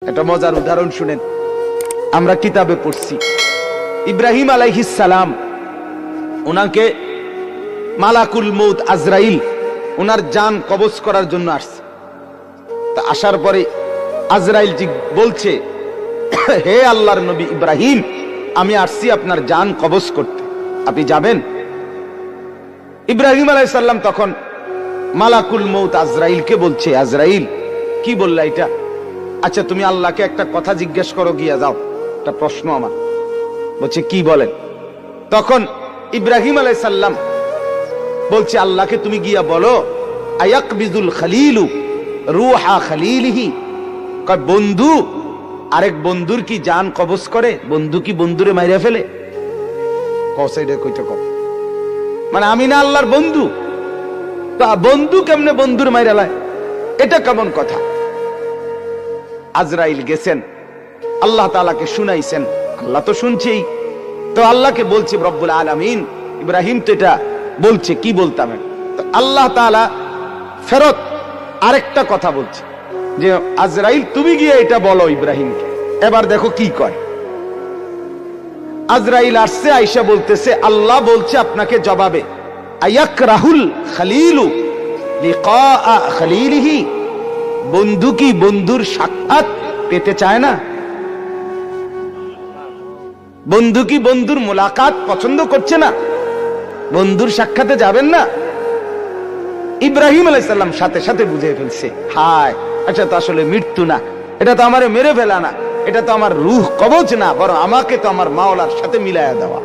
একটা মজার উদাহরণ শুনেন। আমরা কিতাবে পড়ছি ইব্রাহিম আলাইহিস সালাম, ওনাকে মালাকুল মউত আজরাইল ওনার জান কবজ করার জন্য আসছে। তা আসার পরে আজরাইল জি বলছে, হে আল্লাহর নবী ইব্রাহিম, আমি আসছি আপনার জান কবজ করতে, আপনি যাবেন? ইব্রাহিম আলাইহিস সালাম তখন মালাকুল মউত আজরাইলকে বলছে, আজরাইল কি বললা এটা? আচ্ছা তুমি আল্লাহকে একটা কথা জিজ্ঞেস করো, গিয়া যাও, একটা প্রশ্ন আমার। বলছে কি বলেন? তখন ইব্রাহিম আলাইহিস সালাম বলছে, আল্লাহকে তুমি গিয়া বলো, আয়াকবিজুল খলিলু রূহা খলিলিহি, কয় বন্ধু আরেক বন্ধুর কি জান কবজ করে? বন্ধু কি বন্ধুরে মাইরা ফেলে? কসাইডে কইতে কম, মানে আমি না আল্লাহর বন্ধু, তা বন্ধু কেমনে বন্ধুর মাইরা লায়? এটা কেমন কথা? আজরাইল গেছেন, আল্লাহ তাআলাকে শুনাইছেন, আল্লাহ তো শুনছেই, তো আল্লাহকে বলছে রব্বুল আলামিন, ইব্রাহিম তো এটা বলছে, কি বলতাম? তো আল্লাহ তাআলা ফেরত আরেকটা কথা বলছে যে আজরাইল তুমি গিয়ে এটা বলো ইব্রাহিমকে। এবার দেখো কি কয়। আজরাইল আসছে, আয়েশা বলতেছে আল্লাহ বলছে আপনাকে জবাবে, আয়াকরাহুল খলিলু লিকা খলিলিহি, বন্ধু কি বন্ধুর সাক্ষাৎ পেতে চায় না? বন্ধু কি বন্ধুর মোলাকাত পছন্দ করছে না? বন্ধুর সাক্ষাতে যাবেন না? ইব্রাহিম আলাইহিস সালাম সাথে সাথে বুঝে ফেলছে, হায় এটা তো আসলে মৃত্যু না, এটা তো আমারে মেরে ফেলা না, এটা তো আমার রূহ কবজ না, বরং আমাকে তো আমার মাওলার সাথে মিলায়া দেওয়া।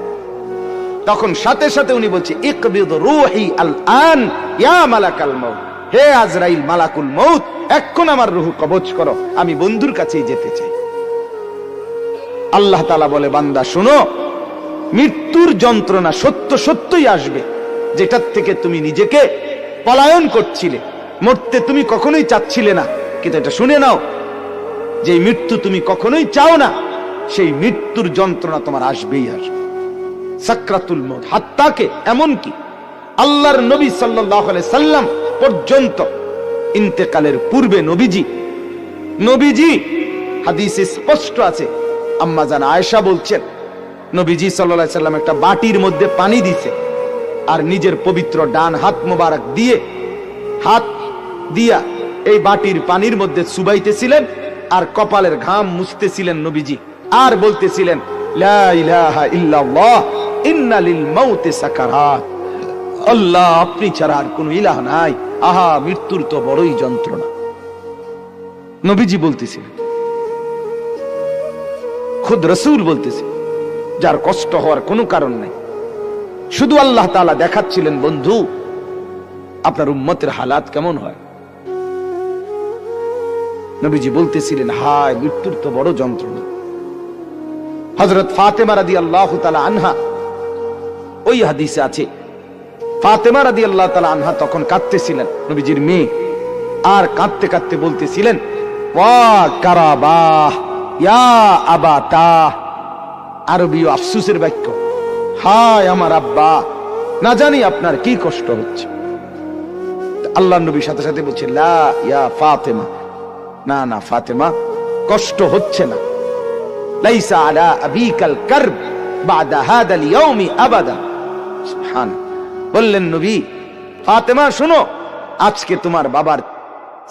তখন সাথে সাথে উনি বলছে, ইকবিদ রূহি আল আন ইয়া মালাকাল মাউত, হে আজরাইল মালাকুল মউত, এখন আমার রূহ কবজ করো, আমি বন্ধুর কাছেই যেতে চাই। আল্লাহ তাআলা বলে, বান্দা শুনো, মৃত্যুর যন্ত্রণা সত্য সত্যই আসবে, যেটার থেকে তুমি নিজেকে পলায়ন করছিলে, মরতে তুমি কখনোই চাচ্ছিলে না, কিন্তু এটা শুনে নাও, যে মৃত্যু তুমি কখনোই চাও না, সেই মৃত্যুর যন্ত্রণা তোমার আসবেই আসবে। সাকরাতুল মউত, হাত্তাকে এমনকি আল্লাহর নবী সাল্লাল্লাহু আলাইহি সাল্লাম পর্যন্ত ইন্তেকালের পূর্বে নবীজি হাদিসে স্পষ্ট আছে, আম্মা জান আয়েশা বলছেন, নবীজি সাল্লাল্লাহু আলাইহি সাল্লাম একটা বাটির মধ্যে পানি দিছে, আর নিজের পবিত্র ডান হাত মোবারক দিয়ে হাত দিয়া এই বাটির পানির মধ্যে চুবাইতেছিলেন, আর কপালের ঘাম মুছতেছিলেন নবীজি, আর বলতেছিলেন, লা ইলাহা ইল্লাল্লাহ ইন্না লিল মাউতি সাকারাত, আল্লাহ আপনি ছাড়া আর কোনো ইলাহ নাই, আহা মৃত্যুর তো বড়ই যন্ত্রণা। নবীজি বলতেছিলেন, খুদ রাসূল বলতেছে, যার কষ্ট হওয়ার কোনো কারণ নাই, শুধু আল্লাহ তাআলা দেখাচ্ছিলেন, বন্ধু আপনার উম্মতের হালাত কেমন হয়। নবীজি বলতেছিলেন, হায় মৃত্যুর তো বড় যন্ত্রণা। হযরত ফাতেমা রাদিয়াল্লাহু তাআলা আনহা, ওই হাদিসে আছে, ফাতেমা রাদিয়াল্লাহু তাআলা আনহা তখন কাঁদতেছিলেন, নবীজির মেয়ে, আর কাঁদতে কাঁদতে বলতেছিলেন, ওয়া কারাবাহ ইয়া আবাতা, আরবীয় আফসোসের বাক্য, হায় আমার আব্বা, না জানি আপনার কি কষ্ট হচ্ছে। আল্লাহর নবী সাথে সাথে বলছে, লা ইয়া ফাতেমা, না না ফাতেমা, কষ্ট হচ্ছে না, লাইসা আলা আবিকাল কারব বাদা হাদাল ইয়াউমি আবাদা। সুবহানাল্লাহ। বললেন নবী, ফাতেমা শোনো, আজকে তোমার বাবার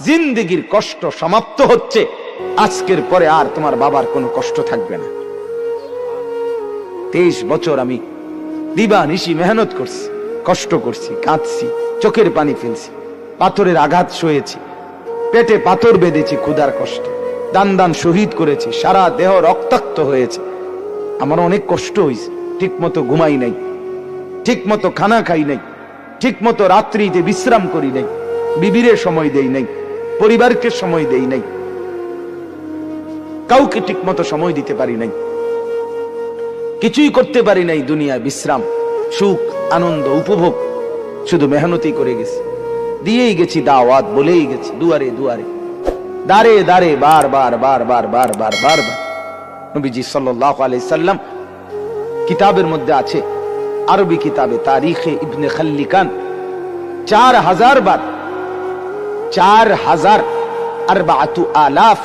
জিন্দেগীর কষ্ট সমাপ্ত হচ্ছে, আজকের পরে আর তোমার বাবার কোনো কষ্ট থাকবে না। 23 বছর আমি দিবানিশি মেহনত করছি, কষ্ট করছি, কাঁদছি, চোখের পানি ফেলছি, পাথরের আঘাত সয়েছি, পেটে পাথর বেঁধেছি, ক্ষুধার কষ্ট, দান দান শহীদ করেছি, সারা দেহ রক্তাক্ত হয়েছে, আমার অনেক কষ্ট হয়েছে, ঠিক মতো ঘুমাই নাই, ঠিক মতো খানা খাই নাই, ঠিক মতো রাত্রিতে বিশ্রাম করি নাই, বিবিরে সময় দেই নাই, পরিবারকে সময় দেই নাই, কাউকে ঠিক মতো সময় দিতে পারি নাই, কিছুই করতে পারি নাই দুনিয়ায়, বিশ্রাম, সুখ, আনন্দ, উপভোগ, শুধু মেহনতই করে গেছি, দিয়েই গেছি দাওয়াত, বলেই গেছি দুয়ারে দুয়ারে, দাঁড়ে দাঁড়ে, বারবার বারবার বারবার বারবার। নবীজি সাল্লাল্লাহু আলাইহি সাল্লাম কিতাবের মধ্যে আছে, আরবি কিতাবে তারিখে ইবনে খাল্লিকান, 4000 বার, 4000 4000